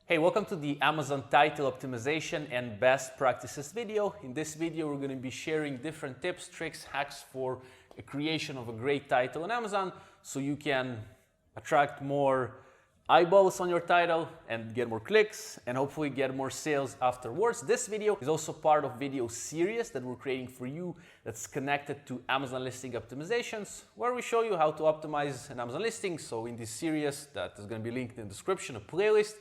Hey, welcome to the Amazon title optimization and best practices video. In this video, we're going to be sharing different tips, tricks, hacks for a creation of a great title on Amazon so you can attract more eyeballs on your title and get more clicks and hopefully get more sales afterwards. This video is also part of video series that we're creating for you that's connected to Amazon listing optimizations, where we show you how to optimize an Amazon listing. So in this series that is going to be linked in the description, a playlist,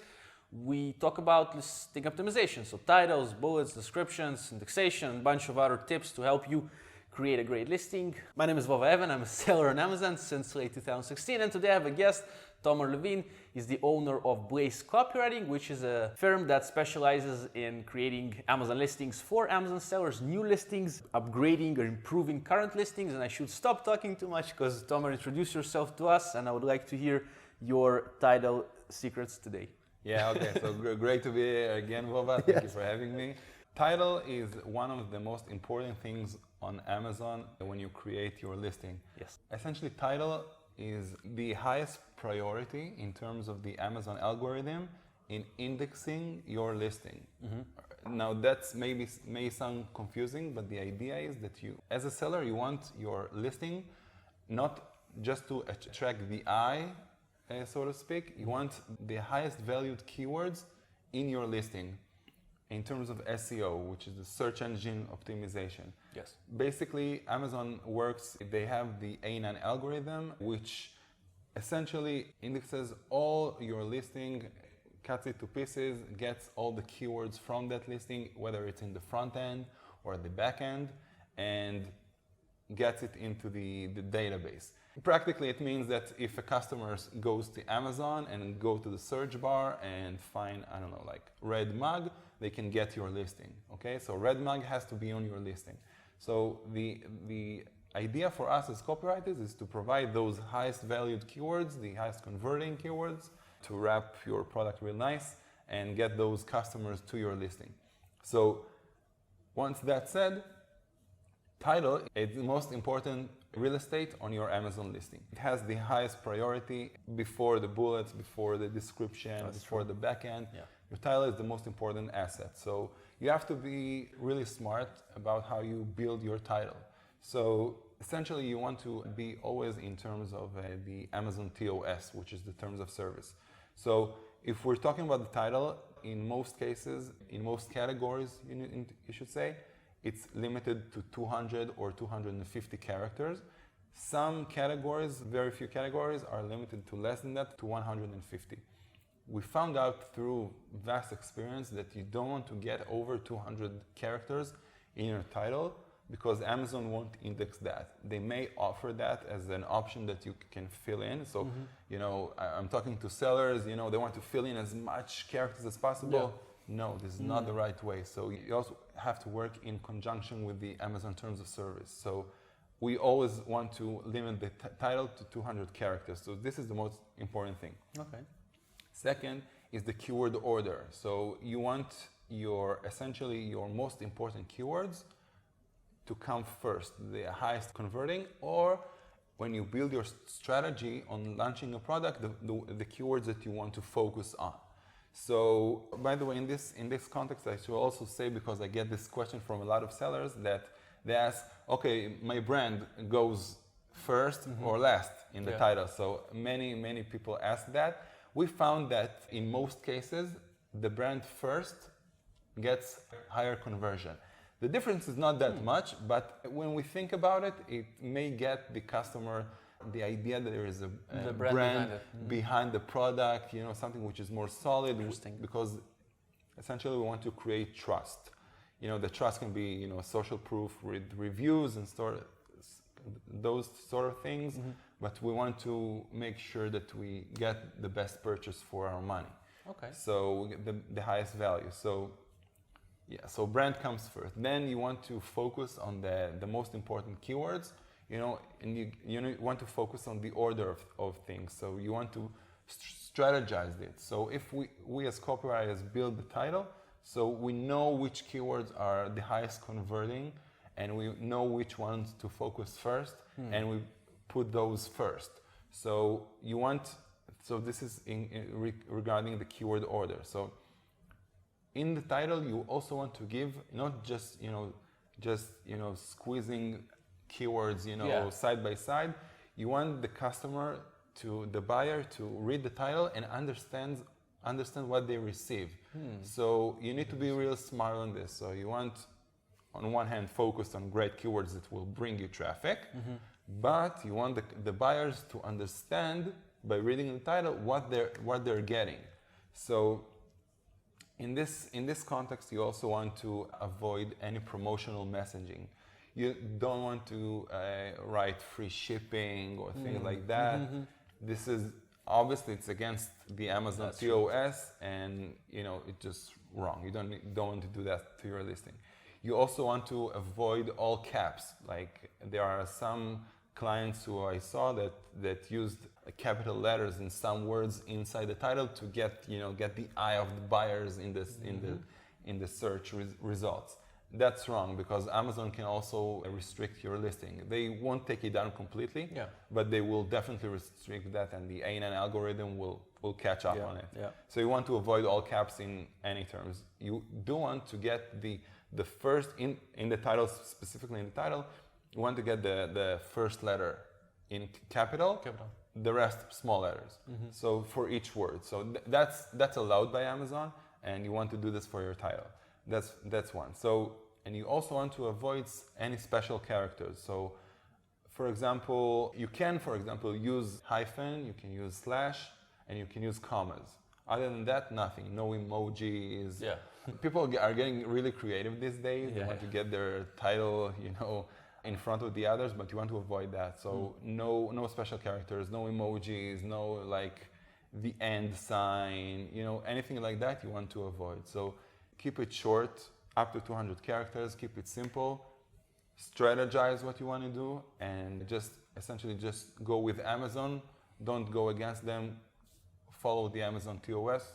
we talk about listing optimization, so titles, bullets, descriptions, indexation, a bunch of other tips to help you create a great listing. My name is Vova Evan. I'm a seller on Amazon since late 2016, and today I have a guest, Tomer Levin. He's the owner of Blaze Copywriting, which is a firm that specializes in creating Amazon listings for Amazon sellers, new listings, upgrading or improving current listings. And I should stop talking too much because Tomer, introduce yourself to us, and I would like to hear your title secrets today. Yeah, okay, so great to be here again, Vova. Thank you for having me. Title is one of the most important things on Amazon when you create your listing. Yes. Essentially, title is the highest priority in terms of the Amazon algorithm in indexing your listing. Now, that's may sound confusing, but the idea is that you, as a seller, you want your listing not just to attract the eye, so to speak. You want the highest valued keywords in your listing in terms of SEO, which is the search engine optimization. Yes. Basically, Amazon works, they have the A9 algorithm, which essentially indexes all your listing, cuts it to pieces, gets all the keywords from that listing, whether it's in the front end or the back end, and gets it into the database. Practically, it means that if a customer goes to Amazon and go to the search bar and find, I don't know, like red mug, they can get your listing, okay? So red mug has to be on your listing. So the idea for us as copywriters is to provide those highest valued keywords, the highest converting keywords, to wrap your product real nice and get those customers to your listing. So once that's said, title is the most important real estate on your Amazon listing. It has the highest priority before the bullets, before the description, before the backend. Yeah. Your title is the most important asset. So you have to be really smart about how you build your title. So essentially you want to be always in terms of the Amazon TOS, which is the terms of service. So if we're talking about the title, in most cases, in most categories, you should say, it's limited to 200 or 250 characters. Some categories, very few categories, are limited to less than that, to 150. We found out through vast experience that you don't want to get over 200 characters in your title because Amazon won't index that. They may offer that as an option that you can fill in. So, you know, I'm talking to sellers, you know, they want to fill in as much characters as possible. Yeah. No, this is not the right way. So you also have to work in conjunction with the Amazon terms of service. So we always want to limit the title to 200 characters. So this is the most important thing. Okay. Second is the keyword order. So you want essentially your most important keywords to come first, the highest converting, or when you build your strategy on launching a product, the keywords that you want to focus on. So, by the way, in this context, I should also say, because I get this question from a lot of sellers, that they ask, okay, my brand goes first or last in the title. So many people ask that. We found that in most cases, the brand first gets higher conversion. The difference is not that much, but when we think about it, it may get the customer the idea that there is a brand behind the product, you know, something which is more solid. Interesting. Because essentially we want to create trust. You know, the trust can be, you know, social proof with reviews and those sort of things, but we want to make sure that we get the best purchase for our money. Okay. So the highest value. So yeah, so brand comes first. Then you want to focus on the most important keywords. You know, and you want to focus on the order of things. So you want to strategize it. So if we as copywriters build the title, so we know which keywords are the highest converting, and we know which ones to focus first, and we put those first. So you want So this is regarding the keyword order. So in the title, you also want to give not just squeezing keywords side by side. You want the buyer to read the title and understand what they receive. So you need to be real smart on this. So you want, on one hand, focus on great keywords that will bring you traffic, but you want the buyers to understand by reading the title what they're getting. So in this context, you also want to avoid any promotional messaging. You don't want to write free shipping or things like that. This is obviously it's against the Amazon TOS, and it's just wrong. You don't want to do that to your listing. You also want to avoid all caps. Like there are some clients who I saw that used capital letters in some words inside the title to get the eye of the buyers in the search results. That's wrong, because Amazon can also restrict your listing. They won't take it down completely, but they will definitely restrict that, and the A9 algorithm will catch up on it. So you want to avoid all caps in any terms. You do want to get the first in the title, specifically in the title, you want to get the first letter in capital. The rest small letters. So for each word. So that's allowed by Amazon, and you want to do this for your title. That's one. So, and you also want to avoid any special characters. So for example, you can use hyphen, you can use slash, and you can use commas. Other than that, nothing. No emojis. People are getting really creative these days. They want to get their title, in front of the others, but you want to avoid that. So no special characters, no emojis, no like the end sign, anything like that you want to avoid. So keep it short, up to 200 characters, keep it simple, strategize what you want to do, and essentially just go with Amazon. Don't go against them. Follow the Amazon TOS,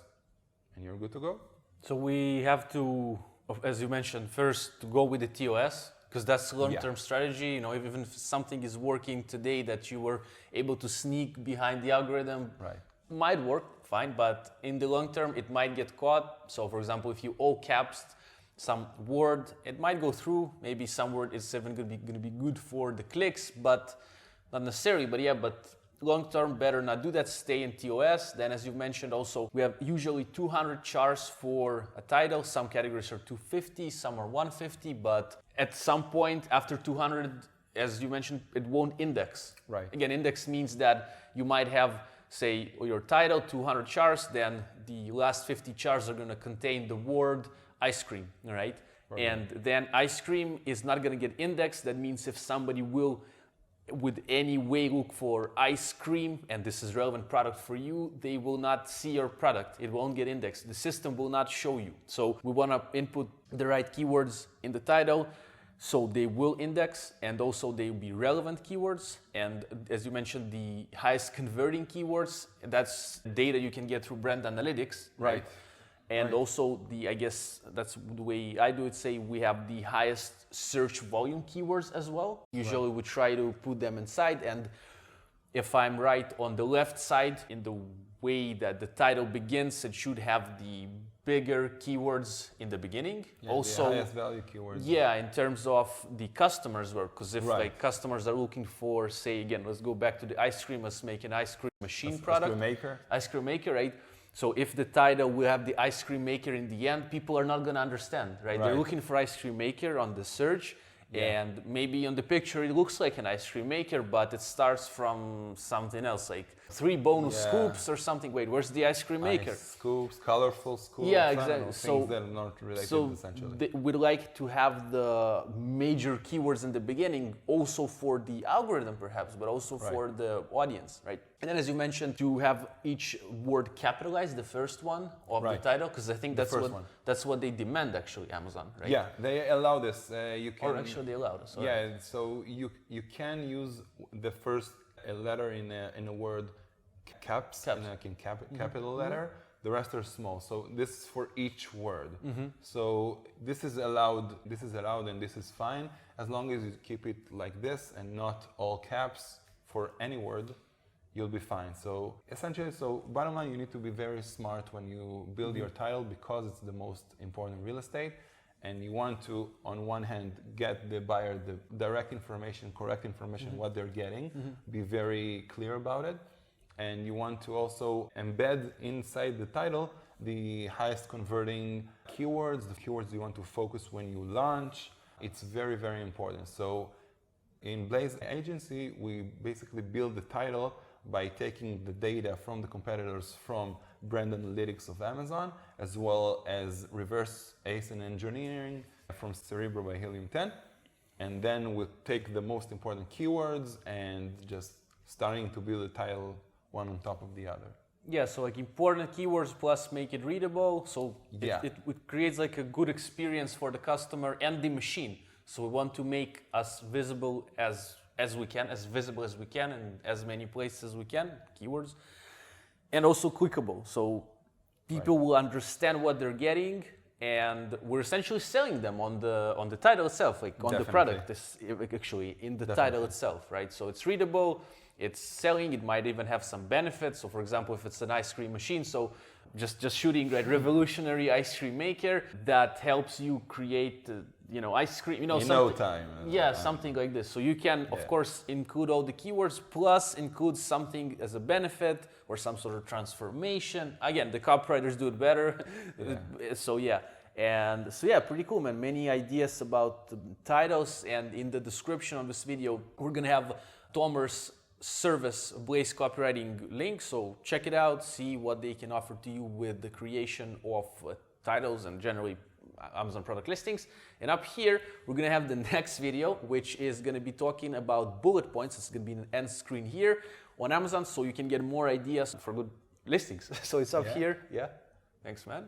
and you're good to go. So we have to, as you mentioned, first to go with the TOS, because that's long-term strategy. Even if something is working today that you were able to sneak behind the algorithm, might work fine, but in the long term, it might get caught. So for example, if you all caps some word, it might go through. Maybe some word is even going to be good for the clicks, but not necessarily. But long term, better not do that. Stay in TOS. Then, as you mentioned, also we have usually 200 chars for a title. Some categories are 250, some are 150. But at some point after 200, as you mentioned, it won't index. Again, index means that you might have, say, your title 200 chars. Then the last 50 chars are going to contain the word ice cream, right? And then ice cream is not going to get indexed. That means if somebody will would any way look for ice cream, and this is relevant product for you, they will not see your product. It won't get indexed. The system will not show you. So we want to input the right keywords in the title, so they will index, and also they will be relevant keywords. And as you mentioned, the highest converting keywords, that's data you can get through brand analytics, right? And also I guess that's the way I do it, say we have the highest search volume keywords as well. Usually we try to put them inside, and if I'm right, on the left side, in the way that the title begins, it should have the bigger keywords in the beginning. Also, the highest value keywords. In terms of the customers work, because if like customers are looking for, say again, let's go back to the ice cream, let's make an ice cream machine product. Ice cream maker, right? So if the title will have the ice cream maker in the end, people are not going to understand, right? They're looking for ice cream maker on the search, and maybe on the picture it looks like an ice cream maker, but it starts from something else, like 3 bonus scoops or something. Wait, where's the ice cream maker? Scoops, colorful scoops. Yeah, exactly. Things that are not related, essentially. We'd like to have the major keywords in the beginning, also for the algorithm perhaps, but also for the audience, right? And then, as you mentioned, to have each word capitalized, the first one of the title, because I think that's what they demand, actually, Amazon, right? Yeah, they allow this. You can. Or actually, they allow this. So you can use the first letter in a word caps. In capital letter. The rest are small. So this is for each word. So this is allowed. And this is fine as long as you keep it like this and not all caps for any word. you'll be fine. So essentially, bottom line, you need to be very smart when you build your title because it's the most important real estate. And you want to, on one hand, get the buyer the direct information, correct information, what they're getting, be very clear about it. And you want to also embed inside the title the highest converting keywords, the keywords you want to focus when you launch. It's very, very important. So in Blaze Agency, we basically build the title by taking the data from the competitors from brand analytics of Amazon, as well as reverse ASIN engineering from Cerebro by Helium 10. And then we'll take the most important keywords and just starting to build a title one on top of the other. Yeah, so like important keywords plus make it readable. So it creates like a good experience for the customer and the machine. So we want to make us visible as we can, as visible as we can, in as many places as we can, keywords, and also clickable. So people will understand what they're getting, and we're essentially selling them on the title itself, like on the product, actually in the title itself, right? So it's readable, it's selling, it might even have some benefits. So for example, if it's an ice cream machine, so just shooting a revolutionary ice cream maker that helps you create ice cream, in no time. Yeah, something like this. So you can, of course, include all the keywords plus include something as a benefit or some sort of transformation. Again, the copywriters do it better. Pretty cool, man. Many ideas about titles, and in the description of this video, we're gonna have Tomer's service Blaze copywriting link. So check it out, see what they can offer to you with the creation of titles and generally Amazon product listings. And up here, we're gonna have the next video, which is gonna be talking about bullet points. It's gonna be an end screen here on Amazon, so you can get more ideas for good listings. So it's up here. Yeah, thanks, man.